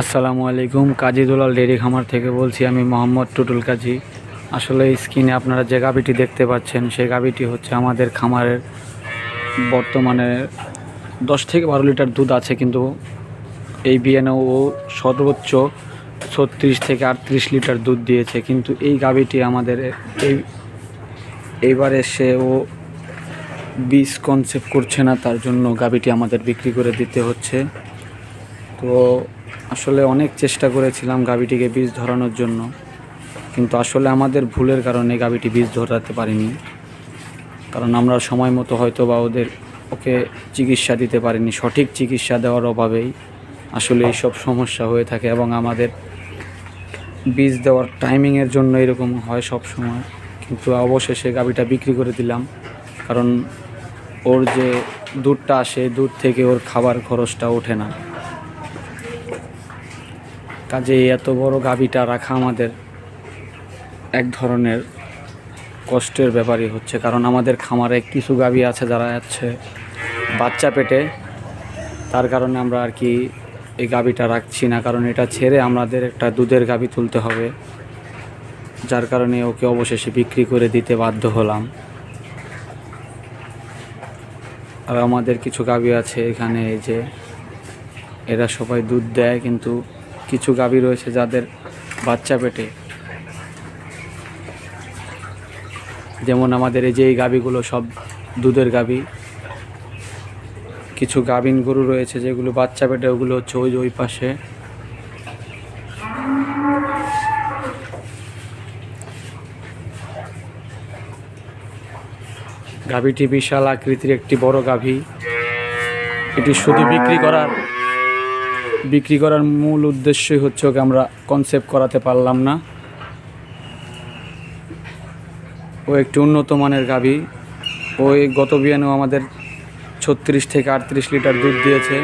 আসসালামু আলাইকুম। কাজী দুলাল ডেয়ারি খামার থেকে বলছি আমি মোহাম্মদ টুটুল কাজী। আসলে স্ক্রিনে আপনারা যে গাভীটি দেখতে পাচ্ছেন সেই গাভীটি হচ্ছে আমাদের খামারের বর্তমানে 10 থেকে 12 লিটার দুধ আছে, কিন্তু এই বিয়ানে ও সর্বোচ্চ 36 থেকে 38 লিটার দুধ দিয়েছে। কিন্তু এই গাভীটি আমাদের এইবারে সে ও বীজ কনসেপ্ট করছে না, তার জন্য গাভীটি আমাদের বিক্রি করে দিতে হচ্ছে। তো আসলে অনেক চেষ্টা করেছিলাম গাভীটিকে বীজ ধরানোর জন্য, কিন্তু আসলে আমাদের ভুলের কারণে গাভীটি বীজ ধরাতে পারিনি। কারণ আমরা সময় মতো হয়তো বা ওকে চিকিৎসা দিতে পারিনি। সঠিক চিকিৎসা দেওয়ার অভাবেই আসলে এইসব সমস্যা হয়ে থাকে, এবং আমাদের বীজ দেওয়ার টাইমিংয়ের জন্য এরকম হয় সব সময়। কিন্তু অবশেষে গাভীটা বিক্রি করে দিলাম, কারণ ওর যে দুধটা আসে দুধ থেকে ওর খাবার খরচটা ওঠে না। কাজে এত বড় গাভীটা রাখা আমাদের এক ধরনের কষ্টের ব্যাপারই হচ্ছে, কারণ আমাদের খামারে কিছু গাভী আছে যারা আছে বাচ্চা পেটে। তার কারণে আমরা আর কি এই গাভীটা রাখছি না, কারণ এটা ছেড়ে আমাদের একটা দুধের গাভী তুলতে হবে, যার কারণে ওকে অবশেষে বিক্রি করে দিতে বাধ্য হলাম। আর আমাদের কিছু গাভী আছে এখানে, এই যে এরা সবাই দুধ দেয়, কিন্তু কিছু গাভী রয়েছে যাদের বাচ্চা পেটে। যেমন আমাদের এই যে এই গাভীগুলো সব দুধের গাভী। কিছু গাভীন গরু রয়েছে যেগুলো বাচ্চা পেটে, ওগুলো হচ্ছে ওই পাশে। গাভীটি বিশাল আকৃতির একটি বড় গাভী। এটি শুধু বিক্রি করার মূল উদ্দেশ্যই হচ্ছে ওকে আমরা কনসেপ্ট করাতে পারলাম না। ও একটি উন্নত মানের গাভী। ওই গত বিয়ানেও আমাদের 36 থেকে 38 লিটার দুধ দিয়েছে।